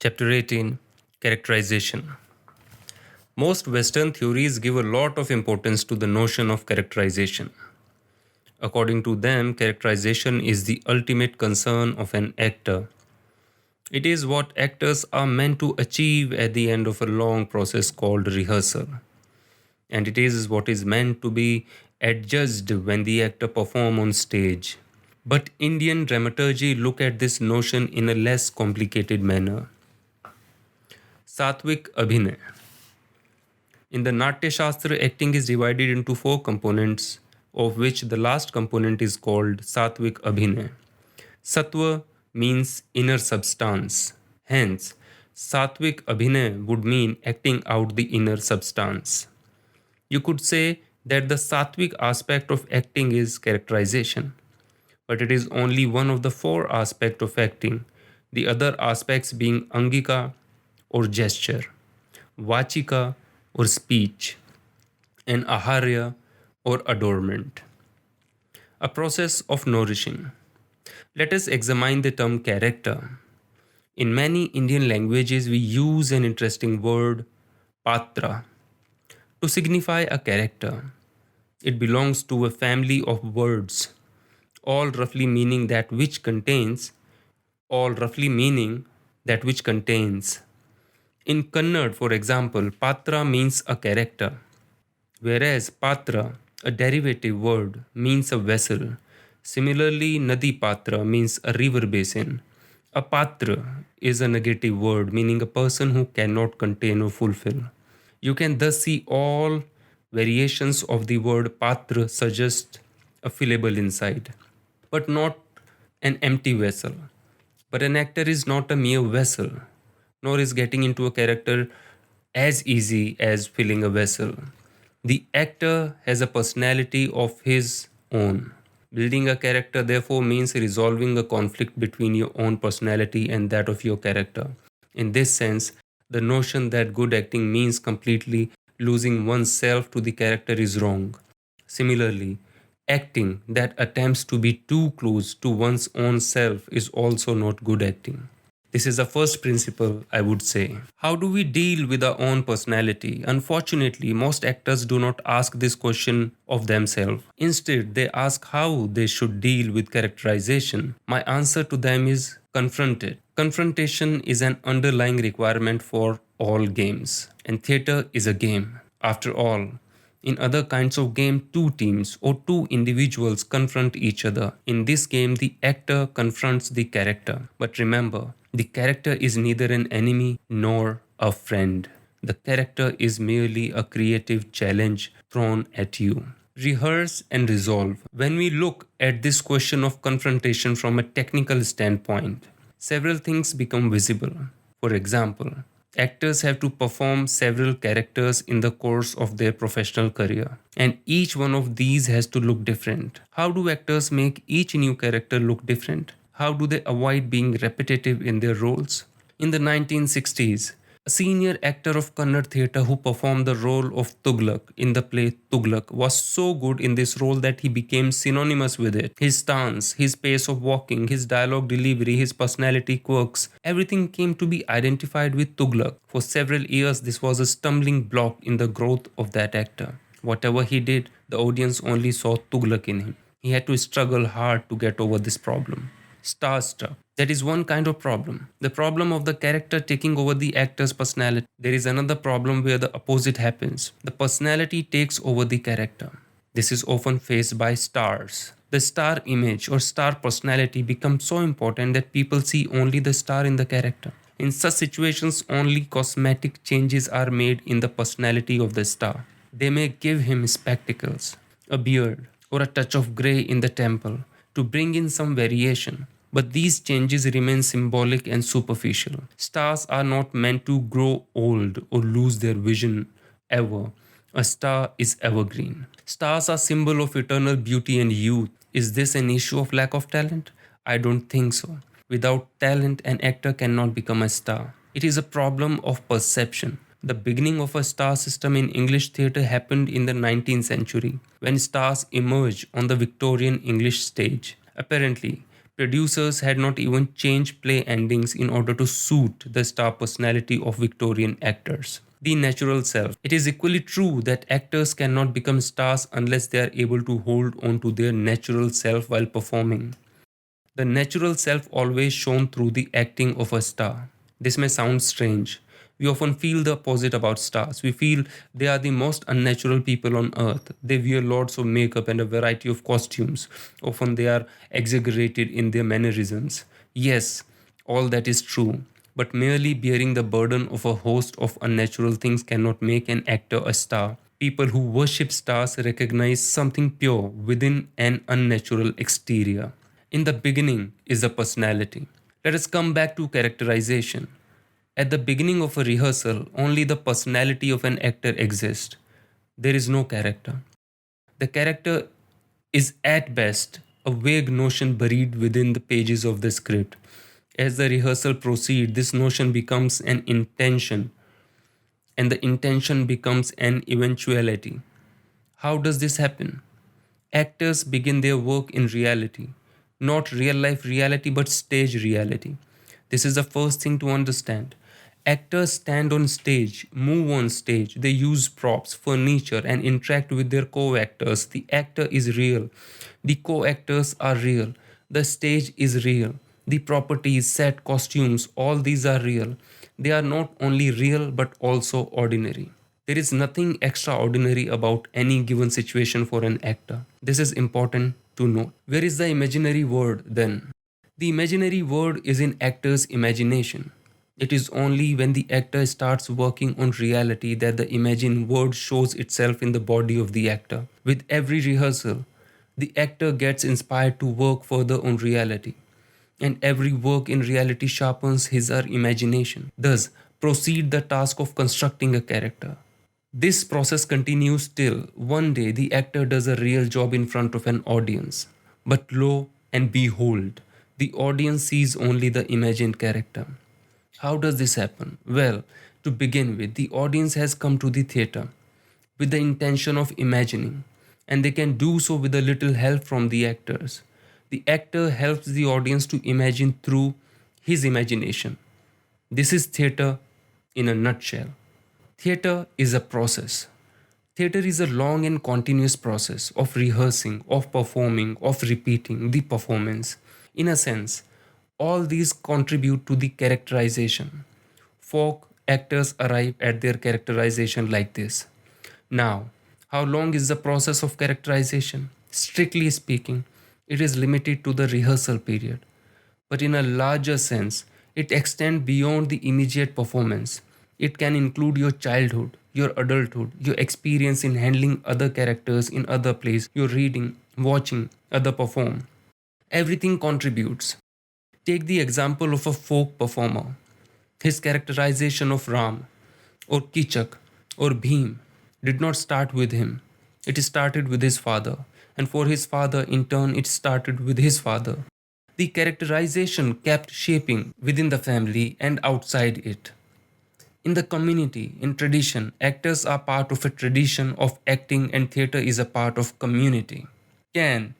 Chapter 18 Characterization. Most Western theories give a lot of importance to the notion of characterization. According to them, characterization is the ultimate concern of an actor. It is what actors are meant to achieve at the end of a long process called rehearsal. And it is what is meant to be adjudged when the actor performs on stage. But Indian dramaturgy look at this notion in a less complicated manner. Satvik Abhinay. In the Natya Shastra, acting is divided into four components, of which the last component is called Satvik Abhinay. Sattva means inner substance. Hence, Satvik Abhinay would mean acting out the inner substance. You could say that the Sattvic aspect of acting is characterization, but it is only one of the four aspects of acting, the other aspects being Angika or gesture, Vachika or speech, and Aharya or adornment. A process of nourishing. Let us examine the term character. In many Indian languages, we use an interesting word, patra, to signify a character. It belongs to a family of words, all roughly meaning that which contains, all roughly meaning that which contains. In Kannada, for example, patra means a character, whereas patra, a derivative word, means a vessel. Similarly, nadi patra means a river basin. A patra is a negative word meaning a person who cannot contain or fulfill. You can thus see all variations of the word patra suggest a fillable inside, but not an empty vessel. But an actor is not a mere vessel, nor is getting into a character as easy as filling a vessel. The actor has a personality of his own. Building a character, therefore, means resolving a conflict between your own personality and that of your character. In this sense, the notion that good acting means completely losing oneself to the character is wrong. Similarly, acting that attempts to be too close to one's own self is also not good acting. This is the first principle, I would say. How do we deal with our own personality? Unfortunately, most actors do not ask this question of themselves. Instead, they ask how they should deal with characterization. My answer to them is confront it. Confrontation is an underlying requirement for all games, and theatre is a game. After all, in other kinds of game, two teams or two individuals confront each other. In this game, the actor confronts the character. But remember, the character is neither an enemy nor a friend. The character is merely a creative challenge thrown at you. Rehearse and resolve. When we look at this question of confrontation from a technical standpoint, several things become visible. For example, actors have to perform several characters in the course of their professional career, and each one of these has to look different. How do actors make each new character look different? How do they avoid being repetitive in their roles? In the 1960s, a senior actor of Kannada theatre who performed the role of Tughlaq in the play Tughlaq was so good in this role that he became synonymous with it. His stance, his pace of walking, his dialogue delivery, his personality quirks, everything came to be identified with Tughlaq. For several years, this was a stumbling block in the growth of that actor. Whatever he did, the audience only saw Tughlaq in him. He had to struggle hard to get over this problem. Starstruck. That is one kind of problem. The problem of the character taking over the actor's personality. There is another problem where the opposite happens. The personality takes over the character. This is often faced by stars. The star image or star personality becomes so important that people see only the star in the character. In such situations, only cosmetic changes are made in the personality of the star. They may give him spectacles, a beard, or a touch of grey in the temple to bring in some variation. But these changes remain symbolic and superficial. Stars are not meant to grow old or lose their vision ever. A star is evergreen. Stars are symbol of eternal beauty and youth. Is this an issue of lack of talent? I don't think so. Without talent, an actor cannot become a star. It is a problem of perception. The beginning of a star system in English theatre happened in the 19th century, when stars emerged on the Victorian English stage. Apparently, Producers had not even changed play endings in order to suit the star personality of Victorian actors. The natural self. It is equally true that actors cannot become stars unless they are able to hold on to their natural self while performing. The natural self always shown through the acting of a star. This may sound strange. We often feel the opposite about stars. We feel they are the most unnatural people on earth. They wear lots of makeup and a variety of costumes. Often they are exaggerated in their mannerisms. Yes, all that is true. But merely bearing the burden of a host of unnatural things cannot make an actor a star. People who worship stars recognize something pure within an unnatural exterior. In the beginning is the personality. Let us come back to characterization. At the beginning of a rehearsal, only the personality of an actor exists. There is no character. The character is at best a vague notion buried within the pages of the script. As the rehearsal proceeds, this notion becomes an intention, and the intention becomes an eventuality. How does this happen? Actors begin their work in reality, not real life reality but stage reality. This is the first thing to understand. Actors stand on stage, move on stage, they use props, furniture, and interact with their co actors. The actor is real, the co actors are real, the stage is real, the properties, set, costumes, all these are real. They are not only real but also ordinary. There is nothing extraordinary about any given situation for an actor. This is important to note. Where is the imaginary world then? The imaginary world is in actor's imagination. It is only when the actor starts working on reality that the imagined world shows itself in the body of the actor. With every rehearsal, the actor gets inspired to work further on reality, and every work in reality sharpens his or her imagination. Thus, proceed the task of constructing a character. This process continues till one day the actor does a real job in front of an audience. But lo and behold, the audience sees only the imagined character. How does this happen? Well, to begin with, the audience has come to the theatre with the intention of imagining, and they can do so with a little help from the actors. The actor helps the audience to imagine through his imagination. This is theatre in a nutshell. Theatre is a process. Theatre is a long and continuous process of rehearsing, of performing, of repeating the performance. In a sense, all these contribute to the characterization. Folk actors arrive at their characterization like this. Now, how long is the process of characterization? Strictly speaking, it is limited to the rehearsal period. But in a larger sense, it extends beyond the immediate performance. It can include your childhood, your adulthood, your experience in handling other characters in other plays, your reading, watching other perform. Everything contributes. Take the example of a folk performer. His characterization of Ram, or Kichak, or Bhim did not start with him. It started with his father, and for his father, in turn, it started with his father. The characterization kept shaping within the family and outside it. In the community, in tradition, actors are part of a tradition of acting, and theatre is a part of community. Can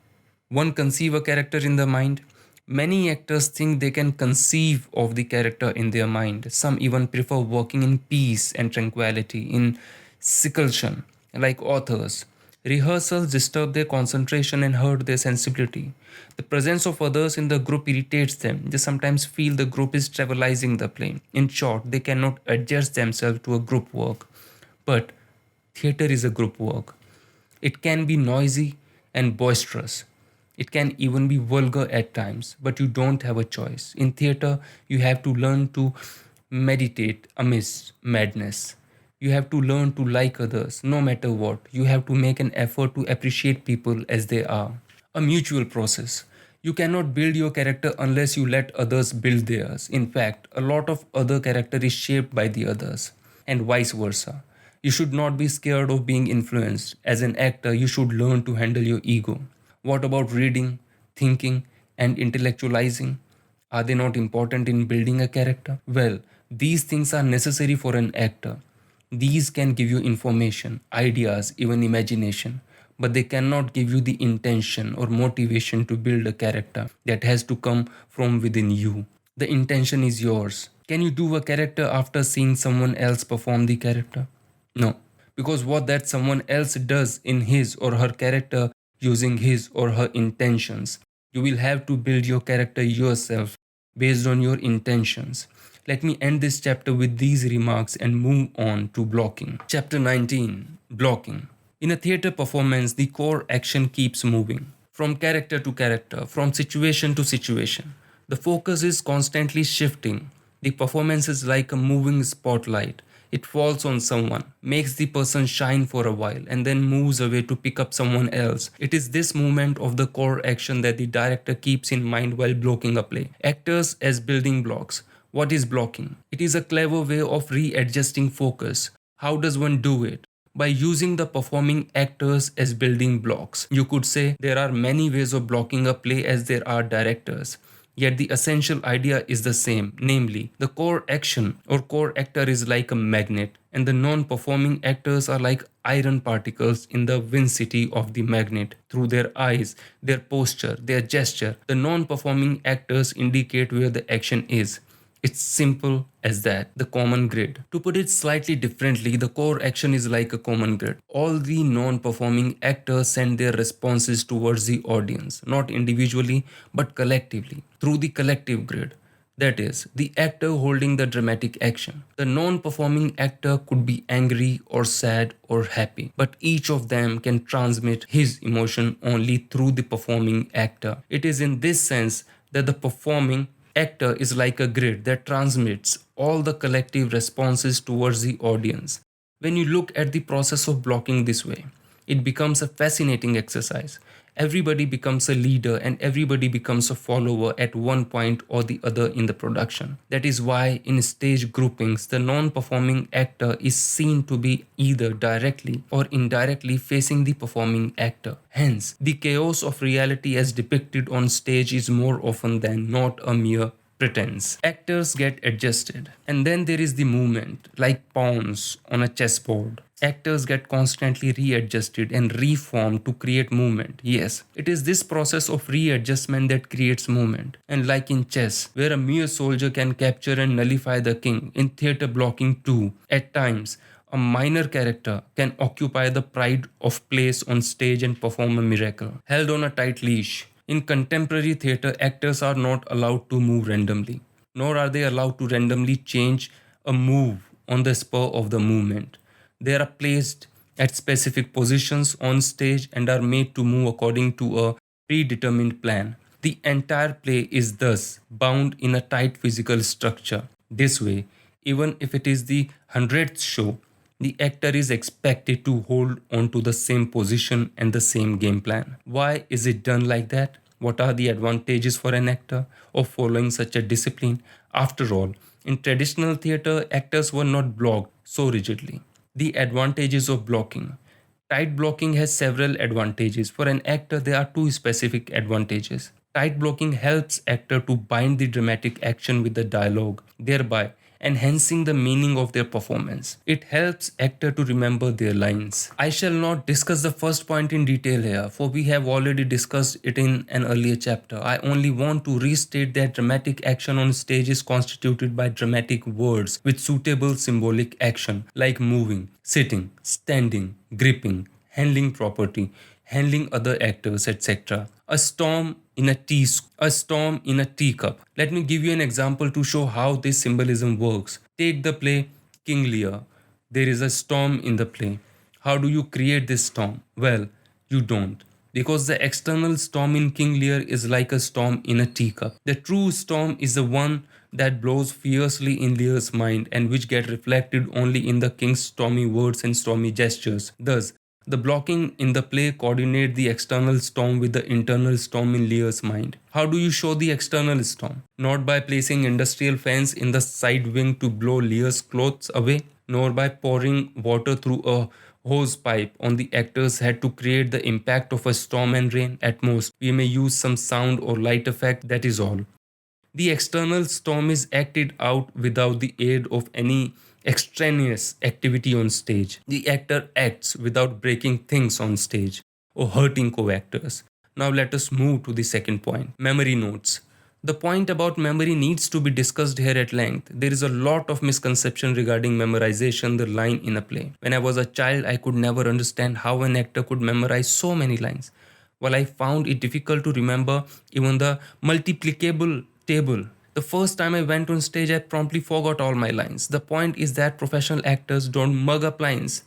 one conceive a character in the mind? Many actors think they can conceive of the character in their mind. Some even prefer working in peace and tranquility, in seclusion, like authors. Rehearsals disturb their concentration and hurt their sensibility. The presence of others in the group irritates them. They sometimes feel the group is trivializing the play. In short, they cannot adjust themselves to a group work. But theatre is a group work. It can be noisy and boisterous. It can even be vulgar at times, but you don't have a choice. In theatre, you have to learn to meditate amidst madness. You have to learn to like others no matter what. You have to make an effort to appreciate people as they are. A mutual process. You cannot build your character unless you let others build theirs. In fact, a lot of other character is shaped by the others, and vice versa. You should not be scared of being influenced. As an actor, you should learn to handle your ego. What about reading, thinking, and intellectualizing? Are they not important in building a character? Well, these things are necessary for an actor. These can give you information, ideas, even imagination. but they cannot give you the intention or motivation to build a character. That has to come from within you. The intention is yours. Can you do a character after seeing someone else perform the character? No, because what that someone else does in his or her character using his or her intentions, you will have to build your character yourself based on your intentions. Let me end this chapter with these remarks and move on to blocking. Chapter 19, Blocking. In a theater performance, the core action keeps moving from character to character, from situation to situation. The focus is constantly shifting. The performance is like a moving spotlight. It falls on someone, makes the person shine for a while, and then moves away to pick up someone else. It is this movement of the core action that the director keeps in mind while blocking a play. Actors as building blocks. What is blocking? It is a clever way of readjusting focus. How does one do it? By using the performing actors as building blocks. You could say there are many ways of blocking a play as there are directors. Yet the essential idea is the same, namely, the core action or core actor is like a magnet, and the non performing actors are like iron particles in the vicinity of the magnet. Through their eyes, their posture, their gesture, the non performing actors indicate where the action is. It's simple as that, the common grid. To put it slightly differently, the core action is like a common grid. All the non performing actors send their responses towards the audience, not individually but collectively, through the collective grid. That is, the actor holding the dramatic action. The non performing actor could be angry or sad or happy, but each of them can transmit his emotion only through the performing actor. It is in this sense that the performing actor is like a grid that transmits all the collective responses towards the audience. When you look at the process of blocking this way, it becomes a fascinating exercise. Everybody becomes a leader and everybody becomes a follower at one point or the other in the production. That is why in stage groupings, the non performing actor is seen to be either directly or indirectly facing the performing actor. Hence, the chaos of reality as depicted on stage is more often than not a mere pretense. Actors get adjusted. And then there is the movement, like pawns on a chessboard. Actors get constantly readjusted and reformed to create movement. Yes, it is this process of readjustment that creates movement. And like in chess, where a mere soldier can capture and nullify the king, in theatre blocking too, at times, a minor character can occupy the pride of place on stage and perform a miracle, held on a tight leash. In contemporary theatre, actors are not allowed to move randomly, nor are they allowed to randomly change a move on the spur of the movement. They are placed at specific positions on stage and are made to move according to a predetermined plan. The entire play is thus bound in a tight physical structure. This way, even if it is the 100th show, the actor is expected to hold on to the same position and the same game plan. Why is it done like that? What are the advantages for an actor of following such a discipline? After all, in traditional theatre, actors were not blocked so rigidly. The advantages of blocking. Tight blocking has several advantages. For an actor, there are two specific advantages. Tight blocking helps actor to bind the dramatic action with the dialogue, thereby enhancing the meaning of their performance. It helps actor to remember their lines. I shall not discuss the first point in detail here, for we have already discussed it in an earlier chapter. I only want to restate that dramatic action on stage is constituted by dramatic words with suitable symbolic action like moving, sitting, standing, gripping, handling property, handling other actors, etc. A storm in a teacup. Let me give you an example to show how this symbolism works. Take the play King Lear. There is a storm in the play. How do you create this storm? Well, you don't. Because the external storm in King Lear is like a storm in a teacup. The true storm is the one that blows fiercely in Lear's mind and which get reflected only in the king's stormy words and stormy gestures. Thus, the blocking in the play coordinate the external storm with the internal storm in Lear's mind. How do you show the external storm? Not by placing industrial fans in the side wing to blow Lear's clothes away, nor by pouring water through a hose pipe on the actor's head to create the impact of a storm and rain. At most, we may use some sound or light effect, that is all. The external storm is acted out without the aid of any extraneous activity on stage. The actor acts without breaking things on stage. or hurting co-actors. Now let us move to the second point, memory notes. The point about memory needs to be discussed here at length. There is a lot of misconception regarding memorization, the line in a play. When I was a child, I could never understand how an actor could memorize so many lines. While I found it difficult to remember even the multiplicable table, the first time I went on stage, I promptly forgot all my lines. The point is that professional actors don't mug up lines.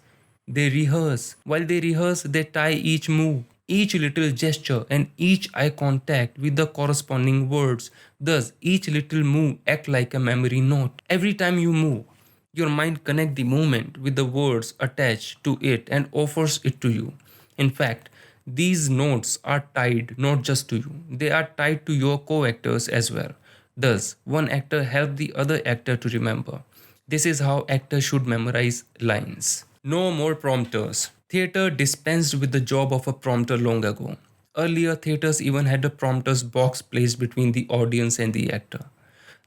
They rehearse. While they rehearse, they tie each move, each little gesture, and each eye contact with the corresponding words. Thus, each little move act like a memory note. Every time you move, your mind connects the movement with the words attached to it and offers it to you. In fact, these notes are tied not just to you, they are tied to your co actors as well. Thus, one actor helps the other actor to remember. This is how actors should memorize lines. No more prompters. Theatre dispensed with the job of a prompter long ago. Earlier, theatres even had a prompter's box placed between the audience and the actor.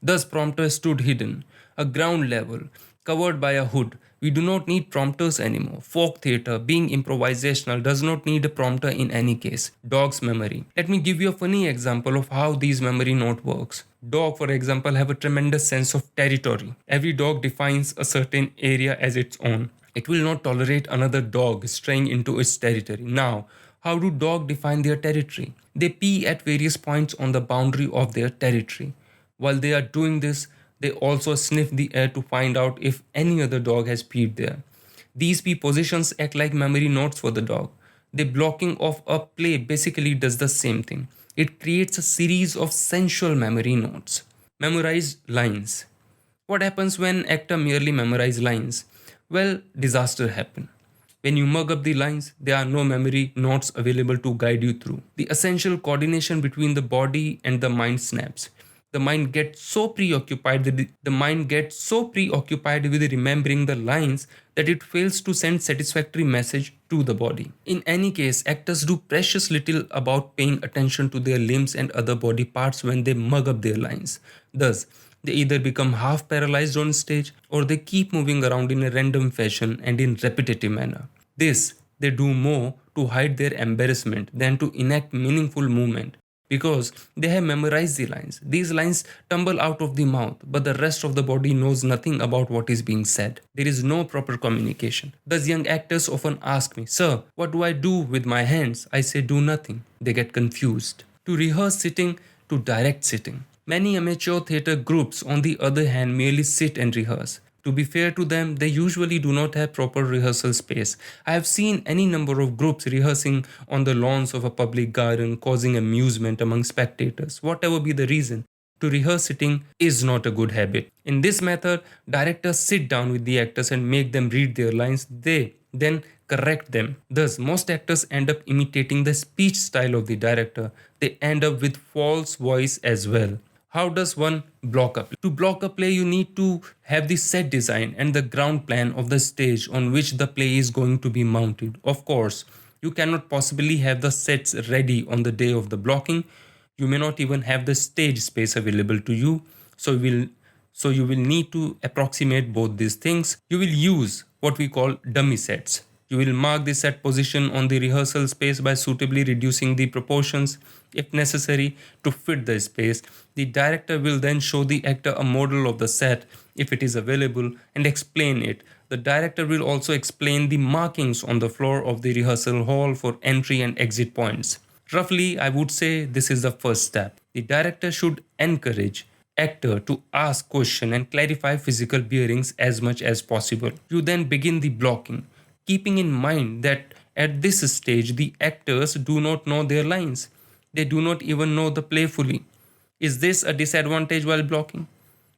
Thus, prompter stood hidden, a ground level, covered by a hood. We do not need prompters anymore. Folk theatre, being improvisational, does not need a prompter in any case. Dog's memory. Let me give you a funny example of how these memory note works. Dog, for example, have a tremendous sense of territory. Every dog defines a certain area as its own. It will not tolerate another dog straying into its territory. Now, how do dogs define their territory? They pee at various points on the boundary of their territory. While they are doing this, they also sniff the air to find out if any other dog has peed there. These pee positions act like memory notes for the dog. The blocking of a play basically does the same thing. It creates a series of sensual memory notes. Memorized lines. What happens when actor merely memorize lines? Well, disaster happen. When you mug up the lines, there are no memory notes available to guide you through. The essential coordination between the body and the mind snaps. The mind gets so preoccupied with remembering the lines that it fails to send satisfactory message to the body. In any case, actors do precious little about paying attention to their limbs and other body parts when they mug up their lines. Thus, they either become half paralyzed on stage or they keep moving around in a random fashion and in repetitive manner. This they do more to hide their embarrassment than to enact meaningful movement because they have memorized the lines. These lines tumble out of the mouth, but the rest of the body knows nothing about what is being said. There is no proper communication. Thus, young actors often ask me, "Sir, what do I do with my hands?" I say, "Do nothing." They get confused. To rehearse sitting, to direct sitting. Many amateur theatre groups, on the other hand, merely sit and rehearse. To be fair to them, they usually do not have proper rehearsal space. I have seen any number of groups rehearsing on the lawns of a public garden, causing amusement among spectators. Whatever be the reason, to rehearse sitting is not a good habit. In this method, directors sit down with the actors and make them read their lines. They then correct them. Thus, most actors end up imitating the speech style of the director. They end up with false voice as well. How does one block a play? To block a play, you need to have the set design and the ground plan of the stage on which the play is going to be mounted. Of course, you cannot possibly have the sets ready on the day of the blocking. You may not even have the stage space available to you. So you will need to approximate both these things. You will use what we call dummy sets. You will mark the set position on the rehearsal space by suitably reducing the proportions if necessary to fit the space. The director will then show the actor a model of the set if it is available and explain it. The director will also explain the markings on the floor of the rehearsal hall for entry and exit points. Roughly, I would say this is the first step. The director should encourage actor to ask question and clarify physical bearings as much as possible. You then begin the blocking, keeping in mind that at this stage the actors do not know their lines. They do not even know the play fully. Is this a disadvantage while blocking?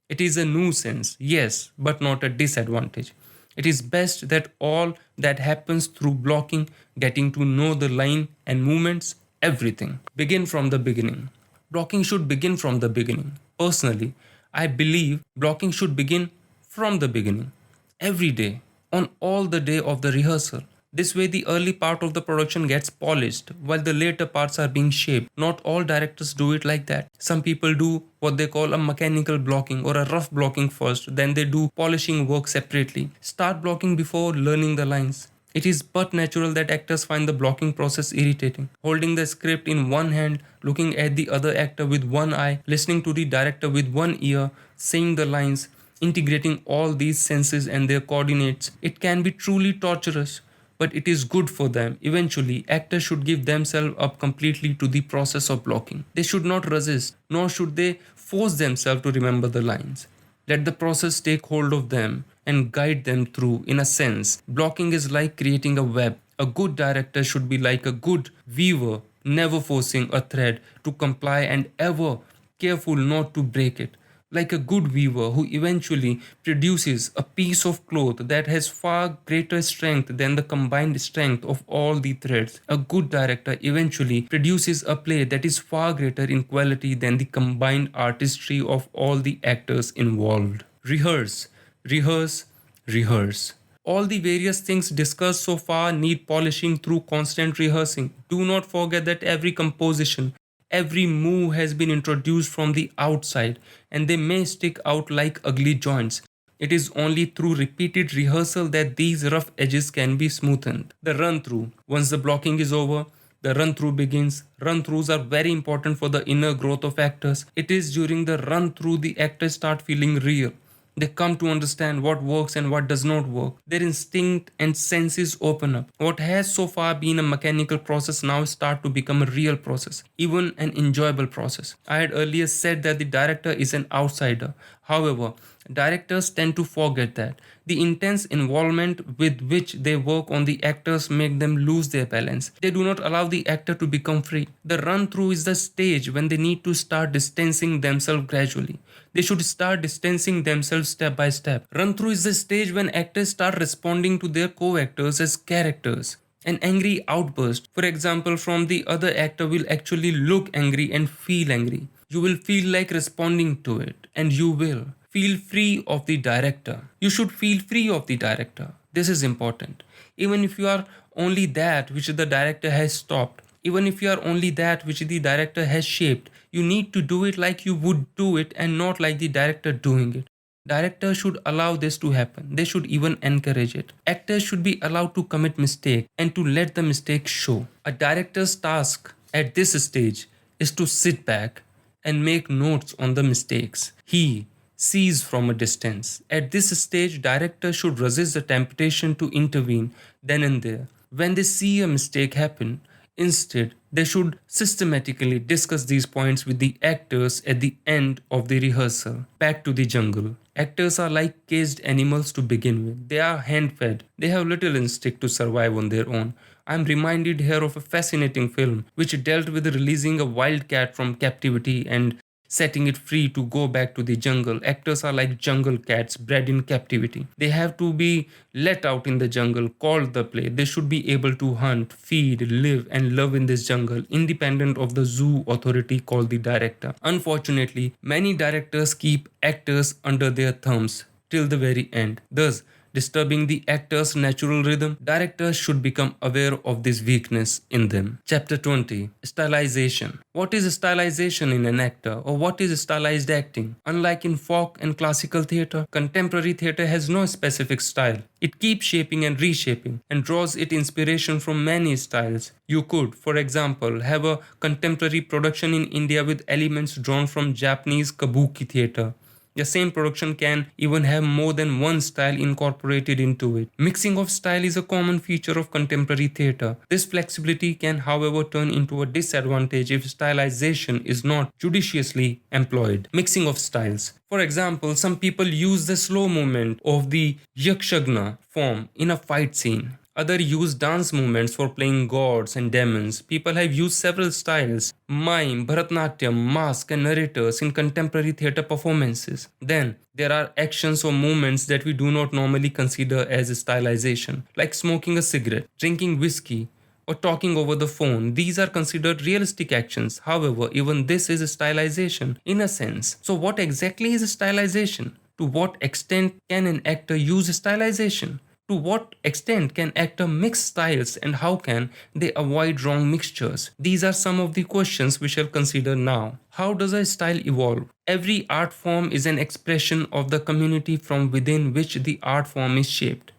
It is a nuisance, yes, but not a disadvantage. It is best that all that happens through blocking, getting to know the line and movements, everything. Begin from the beginning. Blocking should begin from the beginning. Personally, I believe blocking should begin from the beginning. Every day, on all the day of the rehearsal. This way, the early part of the production gets polished while the later parts are being shaped. Not all directors do it like that. Some people do what they call a mechanical blocking or a rough blocking first, then they do polishing work separately. Start blocking before learning the lines. It is but natural that actors find the blocking process irritating. Holding the script in one hand, looking at the other actor with one eye, listening to the director with one ear, saying the lines, integrating all these senses and their coordinates, it can be truly torturous. But it is good for them. Eventually, actors should give themselves up completely to the process of blocking. They should not resist, nor should they force themselves to remember the lines. Let the process take hold of them and guide them through. In a sense, blocking is like creating a web. A good director should be like a good weaver, never forcing a thread to comply and ever careful not to break it. Like a good weaver who eventually produces a piece of cloth that has far greater strength than the combined strength of all the threads. A good director eventually produces a play that is far greater in quality than the combined artistry of all the actors involved. Rehearse, rehearse, rehearse. All the various things discussed so far need polishing through constant rehearsing. Do not forget that every composition, every move has been introduced from the outside and they may stick out like ugly joints. It is only through repeated rehearsal that these rough edges can be smoothened. The run through. Once the blocking is over, the run through begins. Run throughs are very important for the inner growth of actors. It is during the run through the actors start feeling real. They come to understand what works and what does not work. Their instinct and senses open up. What has so far been a mechanical process now start to become a real process, even an enjoyable process. I had earlier said that the director is an outsider. However, directors tend to forget that. The intense involvement with which they work on the actors make them lose their balance. They do not allow the actor to become free. The run through is the stage when they need to start distancing themselves gradually. They should start distancing themselves step by step. Run through is the stage when actors start responding to their co-actors as characters. An angry outburst, for example, from the other actor will actually look angry and feel angry. You will feel like responding to it, and you will feel free of the director. You should feel free of the director. This is important. Even if you are only that which the director has stopped, even if you are only that which the director has shaped, you need to do it like you would do it and not like the director doing it. Directors should allow this to happen. They should even encourage it. Actors should be allowed to commit mistakes and to let the mistakes show. A director's task at this stage is to sit back and make notes on the mistakes. He sees from a distance. At this stage, directors should resist the temptation to intervene then and there. When they see a mistake happen, instead, they should systematically discuss these points with the actors at the end of the rehearsal. Back to the jungle. Actors are like caged animals to begin with. They are hand fed. They have little instinct to survive on their own. I am reminded here of a fascinating film which dealt with releasing a wild cat from captivity and setting it free to go back to the jungle. Actors are like jungle cats bred in captivity. They have to be let out in the jungle, called the play. They should be able to hunt, feed, live, and love in this jungle, independent of the zoo authority called the director. Unfortunately, many directors keep actors under their thumbs till the very end, thus disturbing the actor's natural rhythm. Directors should become aware of this weakness in them. Chapter 20. Stylization. What is stylization in an actor, or what is stylized acting? Unlike in folk and classical theatre, contemporary theatre has no specific style. It keeps shaping and reshaping and draws its inspiration from many styles. You could, for example, have a contemporary production in India with elements drawn from Japanese kabuki theatre. The same production can even have more than one style incorporated into it. Mixing of style is a common feature of contemporary theatre. This flexibility can, however, turn into a disadvantage if stylization is not judiciously employed. Mixing of styles. For example, some people use the slow movement of the yakshagana form in a fight scene. Others use dance movements for playing gods and demons. People have used several styles, mime, Bharatnatyam, mask, and narrators in contemporary theatre performances. Then, there are actions or movements that we do not normally consider as stylization, like smoking a cigarette, drinking whiskey, or talking over the phone. These are considered realistic actions. However, even this is a stylization in a sense. So, what exactly is stylization? To what extent can an actor use stylization? To what extent can actor mix styles and how can they avoid wrong mixtures? These are some of the questions we shall consider now. How does a style evolve? Every art form is an expression of the community from within which the art form is shaped.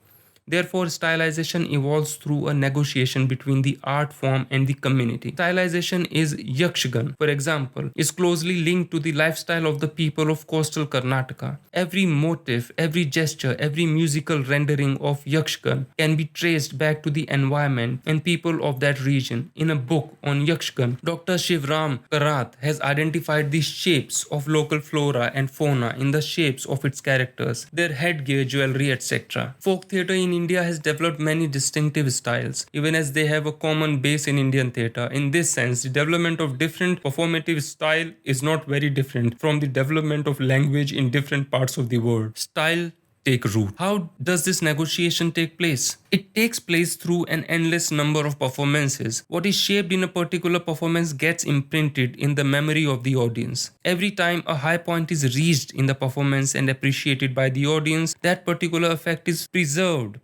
Therefore, stylization evolves through a negotiation between the art form and the community. Stylization is Yakshagan, for example, is closely linked to the lifestyle of the people of coastal Karnataka. Every motif, every gesture, every musical rendering of Yakshagan can be traced back to the environment and people of that region. In a book on Yakshagan, Dr. Shivram Karath has identified the shapes of local flora and fauna in the shapes of its characters, their headgear, jewelry, etc. Folk theatre in India has developed many distinctive styles, even as they have a common base in Indian theatre. In this sense, the development of different performative style is not very different from the development of language in different parts of the world. Style take root. How does this negotiation take place? It takes place through an endless number of performances. What is shaped in a particular performance gets imprinted in the memory of the audience. Every time a high point is reached in the performance and appreciated by the audience, that particular effect is preserved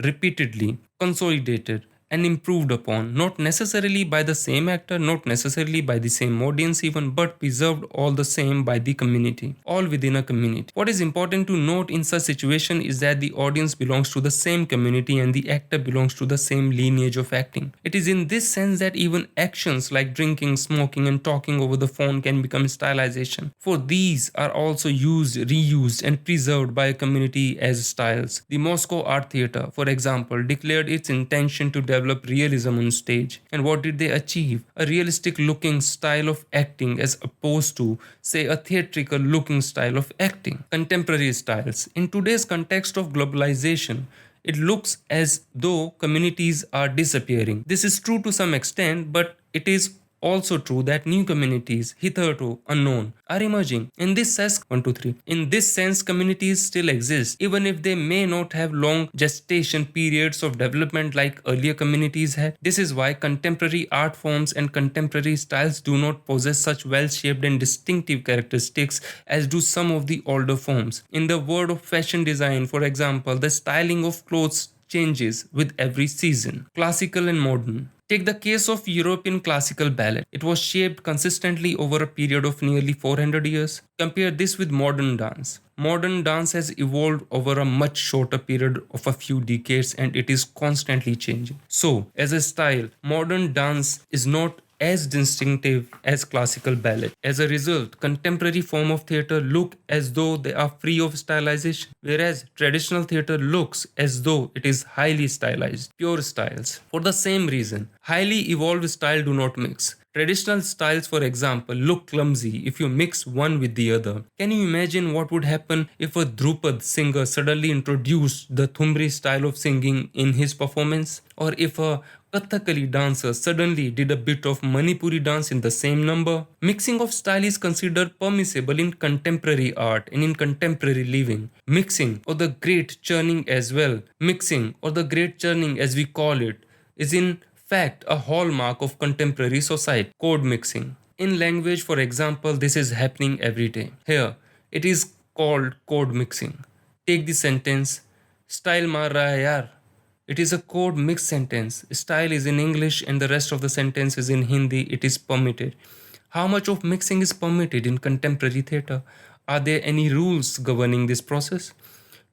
repeatedly, consolidated, and improved upon, not necessarily by the same actor, not necessarily by the same audience even, but preserved all the same by the community, all within a community. What is important to note in such situation is that the audience belongs to the same community and the actor belongs to the same lineage of acting. It is in this sense that even actions like drinking, smoking, and talking over the phone can become stylization, for these are also used, reused, and preserved by a community as styles. The Moscow Art Theatre, for example, declared its intention to develop realism on stage. And what did they achieve? A realistic looking style of acting as opposed to, say, a theatrical looking style of acting. Contemporary styles. In today's context of globalization, it looks as though communities are disappearing. This is true to some extent, but it is also true that new communities, hitherto unknown, are emerging. In this sense, 1, 2, 3. In this sense, communities still exist, even if they may not have long gestation periods of development like earlier communities had. This is why contemporary art forms and contemporary styles do not possess such well-shaped and distinctive characteristics as do some of the older forms. In the world of fashion design, for example, the styling of clothes changes with every season. Classical and modern. Take the case of European classical ballet. It was shaped consistently over a period of nearly 400 years. Compare this with modern dance. Modern dance has evolved over a much shorter period of a few decades and it is constantly changing. So, as a style, modern dance is not as distinctive as classical ballet. As a result, contemporary form of theatre look as though they are free of stylization, whereas traditional theatre looks as though it is highly stylized, pure styles. For the same reason, highly evolved style do not mix. Traditional styles, for example, look clumsy if you mix one with the other. Can you imagine what would happen if a Drupad singer suddenly introduced the Thumri style of singing in his performance? Or if a Kathakali dancer suddenly did a bit of Manipuri dance in the same number? Mixing of style is considered permissible in contemporary art and in contemporary living. Mixing, or the great churning as well, mixing, or the great churning as we call it, is in fact a hallmark of contemporary society. Code mixing. In language, for example, this is happening every day. Here, it is called code mixing. Take the sentence, style maar raha hai yaar. It is a code mixed sentence. Style is in English and the rest of the sentence is in Hindi. It is permitted. How much of mixing is permitted in contemporary theatre? Are there any rules governing this process?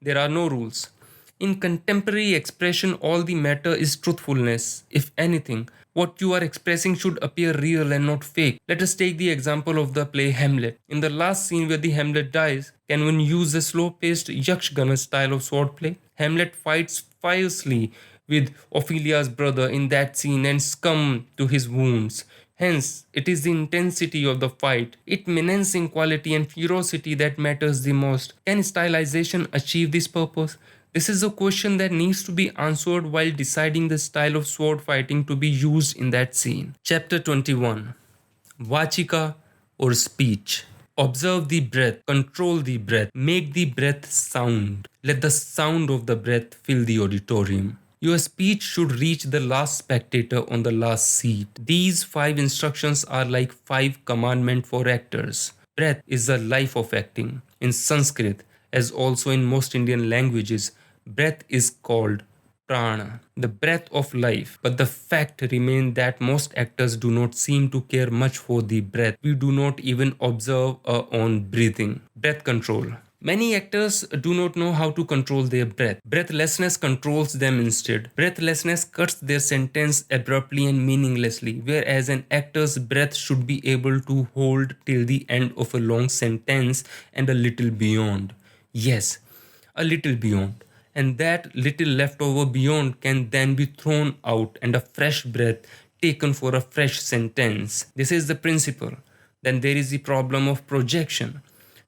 There are no rules. In contemporary expression, all the matter is truthfulness. If anything, what you are expressing should appear real and not fake. Let us take the example of the play Hamlet. In the last scene where the Hamlet dies, can one use the slow-paced Yakshagana style of swordplay? Hamlet fights fiercely with Ophelia's brother in that scene and succumbs to his wounds. Hence, it is the intensity of the fight, its menacing quality and ferocity that matters the most. Can stylization achieve this purpose? This is a question that needs to be answered while deciding the style of sword fighting to be used in that scene. Chapter 21. Vachika or speech. Observe the breath, control the breath, make the breath sound. Let the sound of the breath fill the auditorium. Your speech should reach the last spectator on the last seat. These 5 instructions are like 5 commandments for actors. Breath is the life of acting. In Sanskrit, as also in most Indian languages, breath is called prana, the breath of life. But the fact remains that most actors do not seem to care much for the breath. We do not even observe our own breathing. Breath control. Many actors do not know how to control their breath. Breathlessness controls them instead. Breathlessness cuts their sentence abruptly and meaninglessly, whereas an actor's breath should be able to hold till the end of a long sentence and a little beyond. Yes, a little beyond. And that little leftover beyond can then be thrown out and a fresh breath taken for a fresh sentence. This is the principle. Then there is the problem of projection.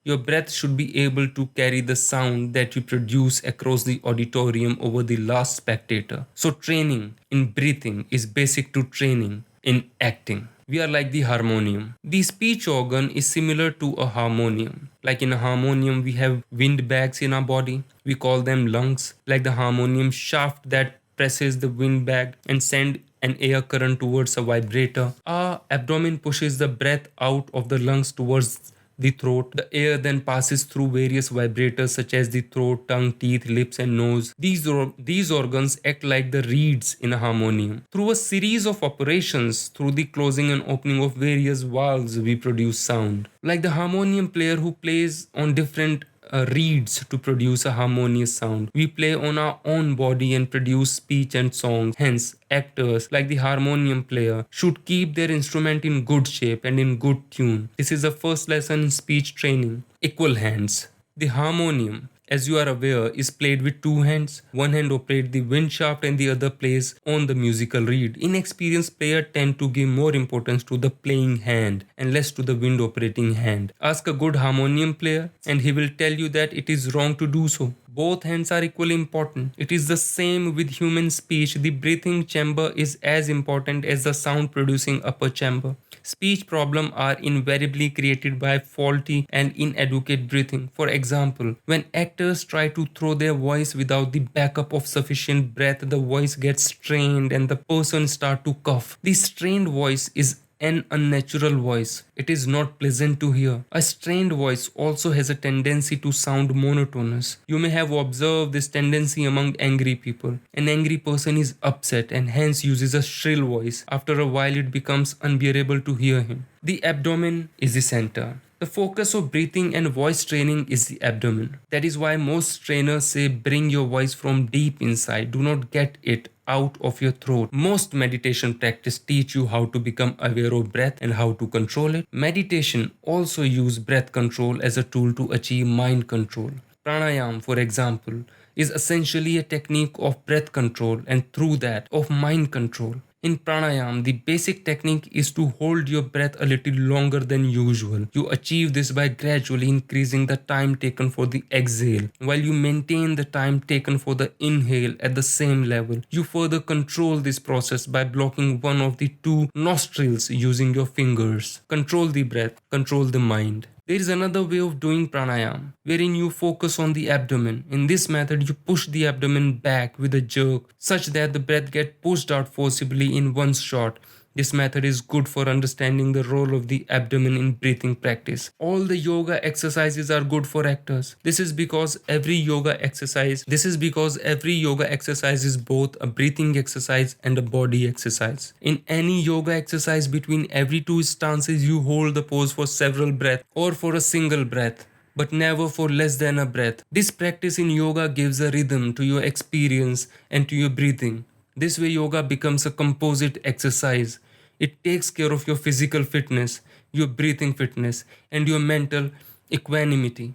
Your breath should be able to carry the sound that you produce across the auditorium over the last spectator. So, training in breathing is basic to training in acting. We are like the harmonium. The speech organ is similar to a harmonium. Like in a harmonium, we have wind bags in our body. We call them lungs. Like the harmonium shaft that presses the wind bag and send an air current towards a vibrator. Our abdomen pushes the breath out of the lungs towards the throat. The air then passes through various vibrators such as the throat, tongue, teeth, lips, and nose. These organs act like the reeds in a harmonium. Through a series of operations, through the closing and opening of various valves, we produce sound. Like the harmonium player who plays on different reeds to produce a harmonious sound. We play on our own body and produce speech and songs. Hence, actors like the harmonium player should keep their instrument in good shape and in good tune. This is the first lesson in speech training. Equal hands. The harmonium, as you are aware, is played with two hands. One hand operates the wind shaft and the other plays on the musical reed. Inexperienced players tend to give more importance to the playing hand and less to the wind operating hand. Ask a good harmonium player and he will tell you that it is wrong to do so. Both hands are equally important. It is the same with human speech. The breathing chamber is as important as the sound producing upper chamber. Speech problems are invariably created by faulty and inadequate breathing. For example, when actors try to throw their voice without the backup of sufficient breath, the voice gets strained and the person starts to cough. The strained voice is an unnatural voice. It is not pleasant to hear. A strained voice also has a tendency to sound monotonous. You may have observed this tendency among angry people. An angry person is upset and hence uses a shrill voice. After a while, it becomes unbearable to hear him. The abdomen is the center. The focus of breathing and voice training is the abdomen. That is why most trainers say bring your voice from deep inside. Do not get it out of your throat. Most meditation practice teach you how to become aware of breath and how to control it. Meditation also use breath control as a tool to achieve mind control. Pranayam, for example, is essentially a technique of breath control and through that of mind control. In pranayam, the basic technique is to hold your breath a little longer than usual. You achieve this by gradually increasing the time taken for the exhale, while you maintain the time taken for the inhale at the same level. You further control this process by blocking one of the two nostrils using your fingers. Control the breath, control the mind. There is another way of doing pranayam, wherein you focus on the abdomen. In this method, you push the abdomen back with a jerk, such that the breath gets pushed out forcibly in one shot. This method is good for understanding the role of the abdomen in breathing practice. All the yoga exercises are good for actors. This is because every yoga exercise is both a breathing exercise and a body exercise. In any yoga exercise, between every two stances, you hold the pose for several breaths or for a single breath, but never for less than a breath. This practice in yoga gives a rhythm to your experience and to your breathing. This way, yoga becomes a composite exercise. It takes care of your physical fitness, your breathing fitness, and your mental equanimity.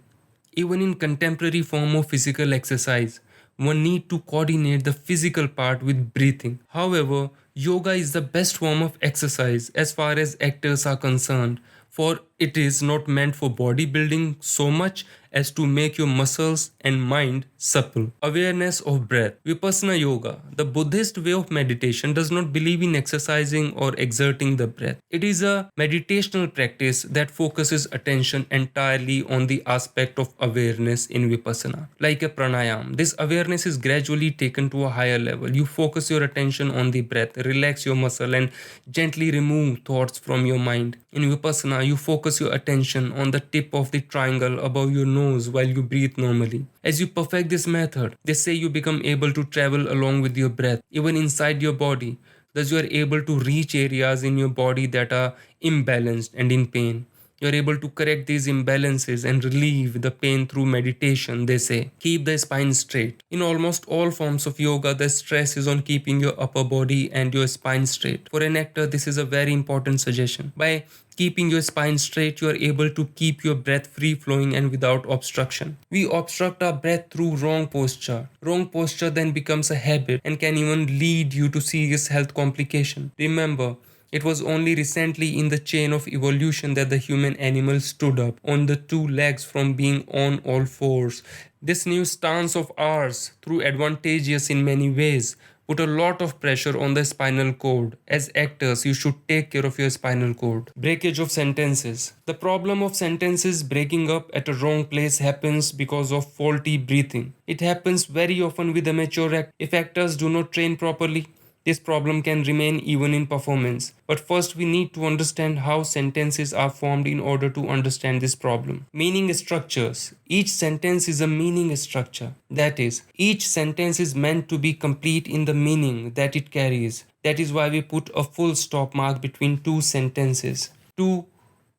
Even in contemporary form of physical exercise, one need to coordinate the physical part with breathing. However, yoga is the best form of exercise as far as actors are concerned, for it is not meant for bodybuilding so much as to make your muscles and mind supple. Awareness of breath. Vipassana yoga, the Buddhist way of meditation, does not believe in exercising or exerting the breath. It is a meditational practice that focuses attention entirely on the aspect of awareness in Vipassana. Like a pranayam, this awareness is gradually taken to a higher level. You focus your attention on the breath, relax your muscle, and gently remove thoughts from your mind. In Vipassana, you focus your attention on the tip of the triangle above your nose while you breathe normally. As you perfect this method, they say you become able to travel along with your breath, even inside your body. Thus, you are able to reach areas in your body that are imbalanced and in pain. You're able to correct these imbalances and relieve the pain through meditation, they say. Keep the spine straight. In almost all forms of yoga, the stress is on keeping your upper body and your spine straight. For an actor, this is a very important suggestion. By keeping your spine straight, you are able to keep your breath free flowing and without obstruction. We obstruct our breath through wrong posture. Wrong posture then becomes a habit and can even lead you to serious health complication. Remember, it was only recently in the chain of evolution that the human animal stood up on the two legs from being on all fours. This new stance of ours, through advantageous in many ways, put a lot of pressure on the spinal cord. As actors, you should take care of your spinal cord. Breakage of sentences. The problem of sentences breaking up at a wrong place happens because of faulty breathing. It happens very often with amateur actors. If actors do not train properly, this problem can remain even in performance. But first, we need to understand how sentences are formed in order to understand this problem. Meaning structures. Each sentence is a meaning structure. That is, each sentence is meant to be complete in the meaning that it carries. That is why we put a full stop mark between two sentences to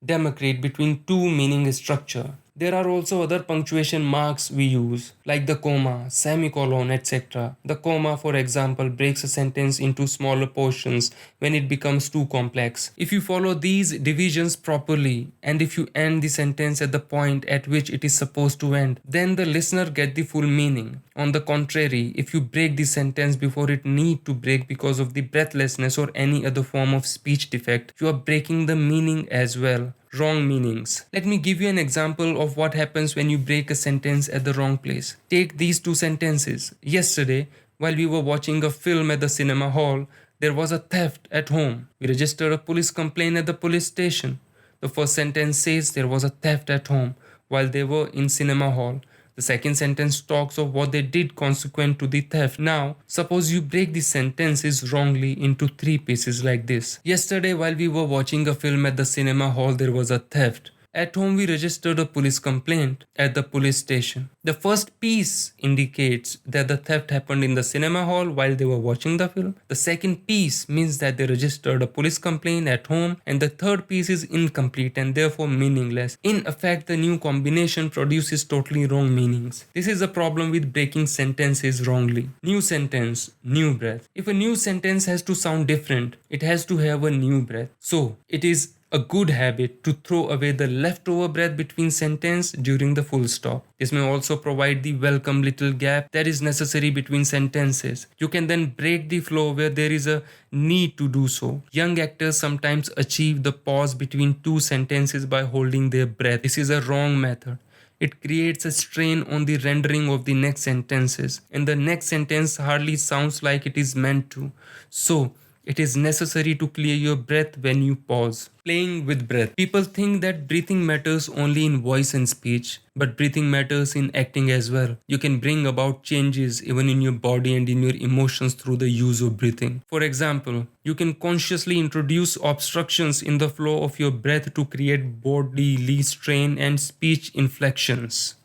demarcate between two meaning structure. There are also other punctuation marks we use, like the comma, semicolon, etc. The comma, for example, breaks a sentence into smaller portions when it becomes too complex. If you follow these divisions properly, and if you end the sentence at the point at which it is supposed to end, then the listener gets the full meaning. On the contrary, if you break the sentence before it need to break because of the breathlessness or any other form of speech defect, you are breaking the meaning as well. Wrong meanings. Let me give you an example of what happens when you break a sentence at the wrong place. Take these two sentences. Yesterday, while we were watching a film at the cinema hall, there was a theft at home. We registered a police complaint at the police station. The first sentence says there was a theft at home while they were in cinema hall. The second sentence talks of what they did consequent to the theft. Now, suppose you break the sentences wrongly into three pieces like this. Yesterday, while we were watching a film at the cinema hall, there was a theft. At home, we registered a police complaint at the police station. The first piece indicates that the theft happened in the cinema hall while they were watching the film. The second piece means that they registered a police complaint at home. And the third piece is incomplete and therefore meaningless. In effect, the new combination produces totally wrong meanings. This is a problem with breaking sentences wrongly. New sentence, new breath. If a new sentence has to sound different, it has to have a new breath. So, it is a good habit to throw away the leftover breath between sentences during the full stop. This may also provide the welcome little gap that is necessary between sentences. You can then break the flow where there is a need to do so. Young actors sometimes achieve the pause between two sentences by holding their breath. This is a wrong method. It creates a strain on the rendering of the next sentences, and the next sentence hardly sounds like it is meant to. So, it is necessary to clear your breath when you pause. Playing with breath. People think that breathing matters only in voice and speech, but breathing matters in acting as well. You can bring about changes even in your body and in your emotions through the use of breathing. For example, you can consciously introduce obstructions in the flow of your breath to create bodily strain and speech inflections.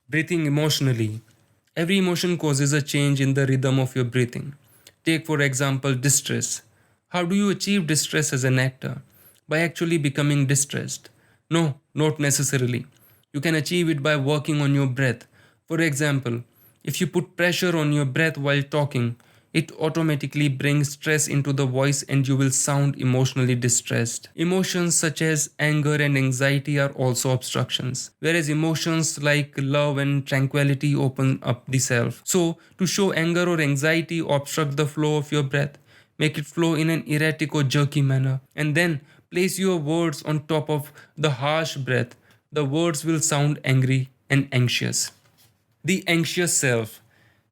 Breathing emotionally. Every emotion causes a change in the rhythm of your breathing. Take, for example, distress. How do you achieve distress as an actor? By actually becoming distressed. No, not necessarily. You can achieve it by working on your breath. For example, if you put pressure on your breath while talking, it automatically brings stress into the voice and you will sound emotionally distressed. Emotions such as anger and anxiety are also obstructions, whereas emotions like love and tranquility open up the self. So, to show anger or anxiety, obstruct the flow of your breath. Make it flow in an erratic or jerky manner, and then place your words on top of the harsh breath. The words will sound angry and anxious. The anxious self.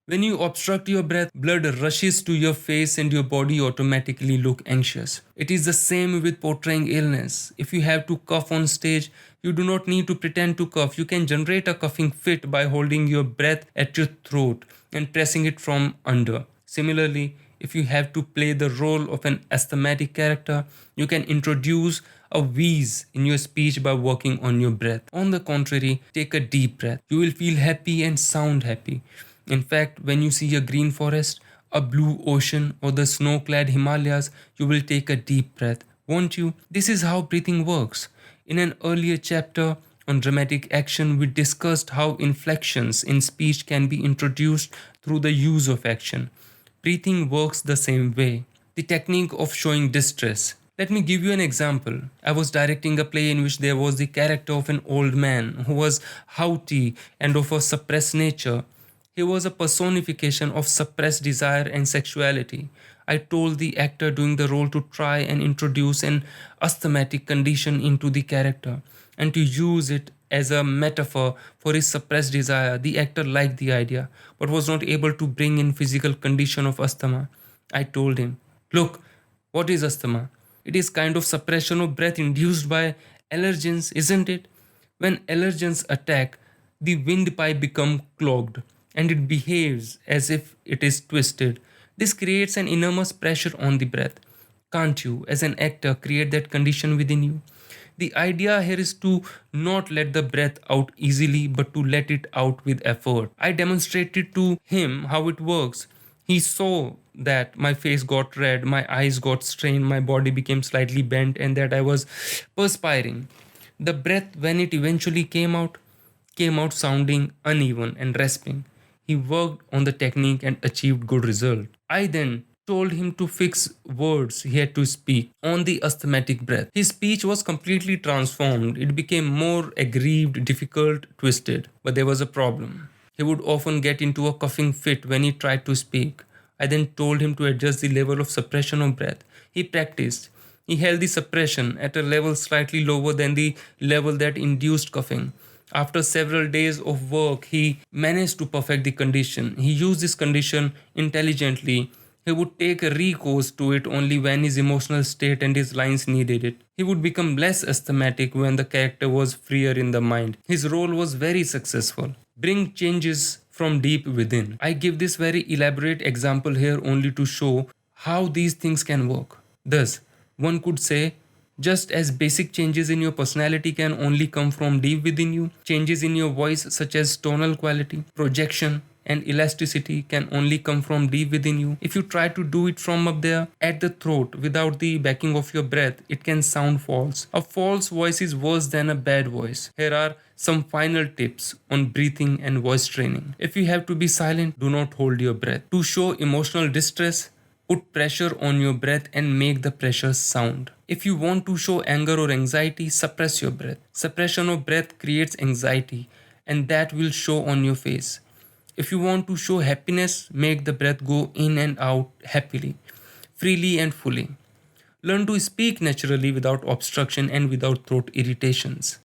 When you obstruct your breath, blood rushes to your face and your body automatically look anxious. It is the same with portraying illness. If you have to cough on stage, you do not need to pretend to cough. You can generate a coughing fit by holding your breath at your throat and pressing it from under. Similarly, if you have to play the role of an asthmatic character, you can introduce a wheeze in your speech by working on your breath. On the contrary, take a deep breath. You will feel happy and sound happy. In fact, when you see a green forest, a blue ocean, or the snow-clad Himalayas, you will take a deep breath. won't you? This is how breathing works. In an earlier chapter on dramatic action, we discussed how inflections in speech can be introduced through the use of action. Breathing works the same way. The technique of showing distress. Let me give you an example. I was directing a play in which there was the character of an old man who was haughty and of a suppressed nature. He was a personification of suppressed desire and sexuality. I told the actor doing the role to try and introduce an asthmatic condition into the character and to use it as a metaphor for his suppressed desire. The actor liked the idea but was not able to bring in physical condition of asthma. I told him, "Look, what is asthma? It is kind of suppression of breath induced by allergens, isn't it? When allergens attack, the windpipe becomes clogged and it behaves as if it is twisted. This creates an enormous pressure on the breath. Can't you, as an actor, create that condition within you? The idea here is to not let the breath out easily but to let it out with effort. I demonstrated to him how it works. He saw that my face got red, my eyes got strained, my body became slightly bent, and that I was perspiring. The breath, when it eventually came out sounding uneven and rasping. He worked on the technique and achieved good result. I then told him to fix words he had to speak on the asthmatic breath. His speech was completely transformed. It became more aggrieved, difficult, twisted. But there was a problem. He would often get into a coughing fit when he tried to speak. I then told him to adjust the level of suppression of breath. He practiced. He held the suppression at a level slightly lower than the level that induced coughing. After several days of work, he managed to perfect the condition. He used this condition intelligently. He would take a recourse to it only when his emotional state and his lines needed it. He would become less asthmatic when the character was freer in the mind. His role was very successful. Bring changes from deep within. I give this very elaborate example here only to show how these things can work. Thus, one could say, just as basic changes in your personality can only come from deep within you, changes in your voice, such as tonal quality, projection, and elasticity, can only come from deep within you. If you try to do it from up there at the throat without the backing of your breath, it can sound false. A false voice is worse than a bad voice. Here are some final tips on breathing and voice training. If you have to be silent, do not hold your breath. To show emotional distress, put pressure on your breath and make the pressure sound. If you want to show anger or anxiety, suppress your breath. Suppression of breath creates anxiety, and that will show on your face. If you want to show happiness, make the breath go in and out happily, freely and fully. Learn to speak naturally without obstruction and without throat irritations.